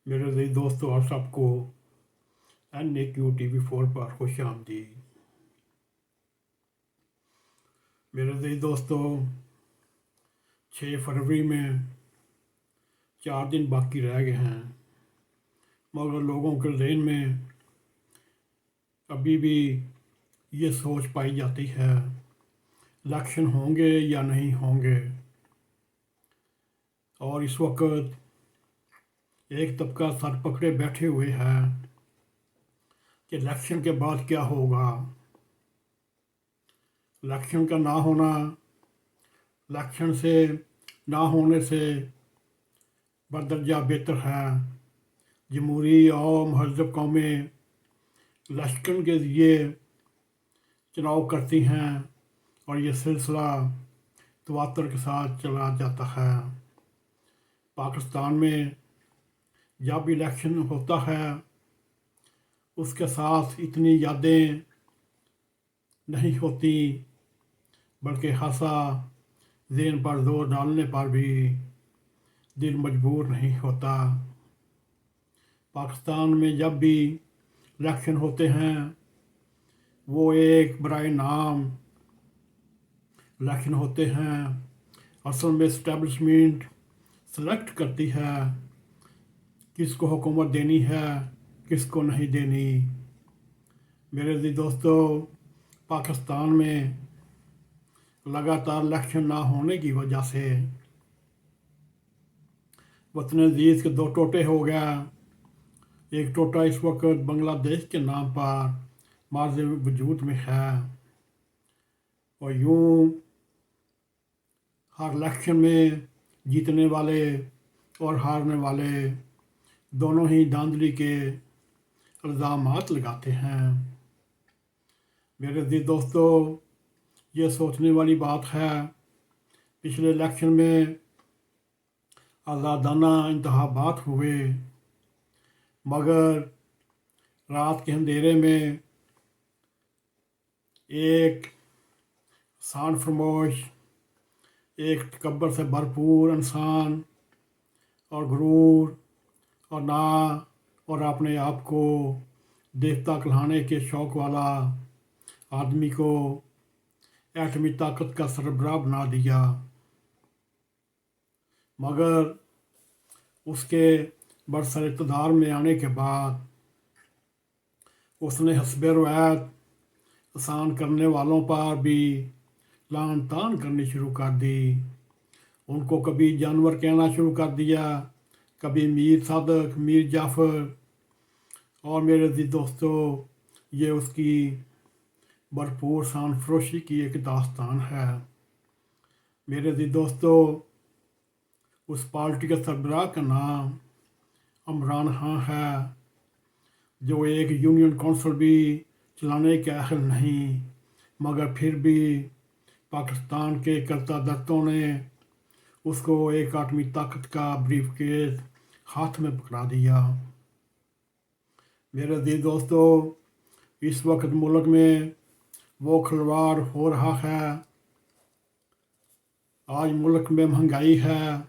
मेरे अजीज दोस्तों, आप सबको N.a.q TV4 पर खुश आमदीद। मेरे अजीज दोस्तों, 6 फरवरी में 4 दिन बाकी रह गए हैं, मगर लोगों के ज़हन में अभी भी ये सोच पाई जाती है इलेक्शन होंगे या नहीं होंगे। और इस वक्त एक तबका सर पकड़े बैठे हुए है कि इलेक्शन के बाद क्या होगा। इलेक्शन का ना होना, इलेक्शन से ना होने से बदर्जा बेहतर है। जमहूरी और महजब कौमें इलेक्शन के लिए चुनाव करती हैं और ये सिलसिला तवातर के साथ चला जाता है। पाकिस्तान में जब इलेक्शन होता है उसके साथ इतनी यादें नहीं होती, बल्कि खासा ज़हन पर जोर डालने पर भी दिल मजबूर नहीं होता। पाकिस्तान में जब भी इलेक्शन होते हैं वो एक बराए नाम इलेक्शन होते हैं। असल में इस्टेब्लिशमेंट सेलेक्ट करती है किसको हुकूमत देनी है, किसको नहीं देनी। मेरे अज़ीज़ दोस्तों, पाकिस्तान में लगातार इलेक्शन ना होने की वजह से वतन अजीज़ के 2 टोटे हो गया। एक टोटा इस वक्त बांग्लादेश के नाम पर मार्ज वजूद में है और यूं हर इलेक्शन में जीतने वाले और हारने वाले दोनों ही धांधली के इल्ज़ामात लगाते हैं। मेरे अज़ीज़ दोस्तों, ये सोचने वाली बात है, पिछले इलेक्शन में आज़ादाना इंतखाबात हुए, मगर रात के अंधेरे में एक शान फरमोश, एक तकब्बर से भरपूर इंसान और गुरूर और ना और अपने आप को देवता कहलाने के शौक़ वाला आदमी को एटमी ताकत का सरबराह बना दिया। मगर उसके बरसर इक़्तिदार में आने के बाद उसने हस्बे रवायत आसान करने वालों पर भी लान तान करनी शुरू कर दी। उनको कभी जानवर कहना शुरू कर दिया, कभी मीर सादक, मीर जाफ़र। और मेरे अज़ीज़ दोस्तों, ये उसकी भरपूर शान फरोशी की एक दास्तान है। मेरे अज़ीज़ दोस्तों, उस पार्टी के सरबराह का नाम इमरान खान है, जो एक यूनियन काउंसिल भी चलाने के अहल नहीं, मगर फिर भी पाकिस्तान के करता दर्तों ने उसको एक आटमी ताकत का ब्रीफकेस हाथ में पकड़ा दिया। मेरे अज़ीज़ दोस्तों, इस वक्त मुल्क में वो खिलवाड़ हो रहा है। आज मुल्क में महंगाई है,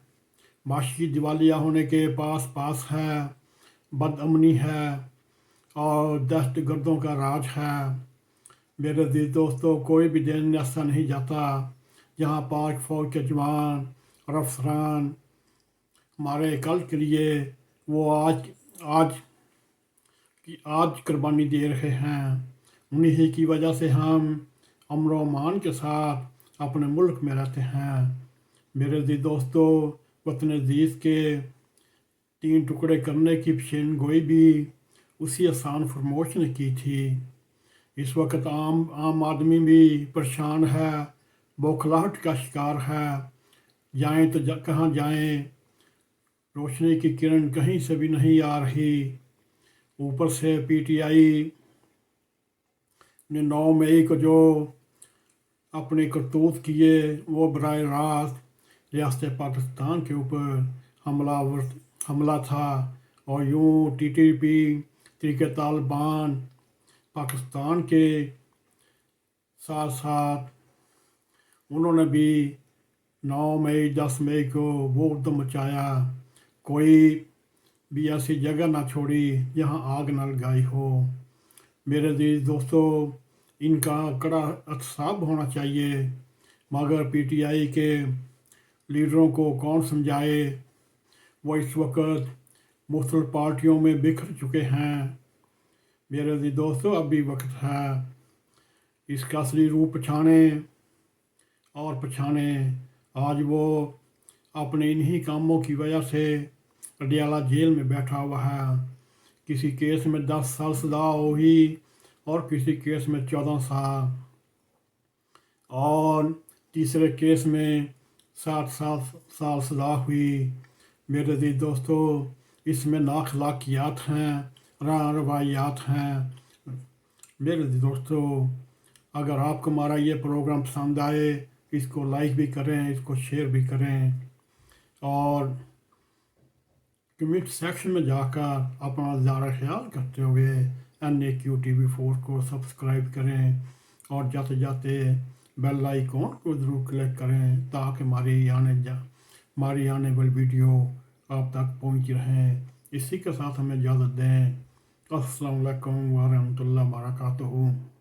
माशी दिवालिया होने के पास है, बदअमनी है और दहशत गर्दों का राज है। मेरे अज़ीज़ दोस्तों, कोई भी दिन ऐसा नहीं जाता जहाँ पाक फ़ौज के जवान और अफसरान हमारे कल के लिए वो आज कुर्बानी दे रहे हैं। उन्हीं की वजह से हम अमन व अमान के साथ अपने मुल्क में रहते हैं। मेरे अज़ीज़ दोस्तों, वतन अज़ीज़ के 3 टुकड़े करने की पेशन गोई भी उसी आसान फरमोश ने की थी। इस वक्त आम आदमी भी परेशान है, बौखलाहट का शिकार है। जाएं तो कहाँ जाएं, रोशनी की किरण कहीं से भी नहीं आ रही। ऊपर से PTI ने 9 मई को जो अपने करतूत किए वो बराह रास्त रियासत पाकिस्तान के ऊपर हमला था। और यूं TTP तरीके तालिबान पाकिस्तान के साथ साथ उन्होंने भी 9 मई 10 मई को वो उद्यम मचाया। कोई بھی ایسی جگہ نہ چھوڑی جہاں آگ نہ لگائی ہو۔ میرے عزیز دوستو، ان کا کڑا احتساب ہونا چاہیے، مگر پی ٹی آئی کے لیڈروں کو کون سمجھائے؟ وہ اس وقت مختلف پارٹیوں میں بکھر چکے ہیں۔ میرے عزیز دوستو، اب بھی وقت ہے اس کا اصلی روپ پچھانے۔ آج وہ اپنے انہی کاموں کی وجہ سے اڈیالہ جیل میں بیٹھا ہوا ہے۔ کسی کیس میں 10 سال سزا ہوئی اور کسی کیس میں 14 سال، اور تیسرے کیس میں 60 سال سزا ہوئی۔ میرے عزیز دوستو، اس میں نااخلاقیات ہیں، روایات ہیں۔ میرے عزیز دوستو، اگر آپ کو ہمارا یہ پروگرام پسند آئے، اس کو لائک بھی کریں، اس کو شیئر بھی کریں، اور کمنٹ سیکشن میں جا کر اپنا زیادہ خیال کرتے ہوئے N.a.q TV4 کو سبسکرائب کریں، اور جاتے جاتے بیل آئیکن کو ضرور کلک کریں تاکہ ہماری آنے والی ویڈیو آپ تک پہنچ رہیں۔ اسی کے ساتھ ہمیں اجازت دیں۔ السلام علیکم ورحمۃ اللہ وبرکاتہ۔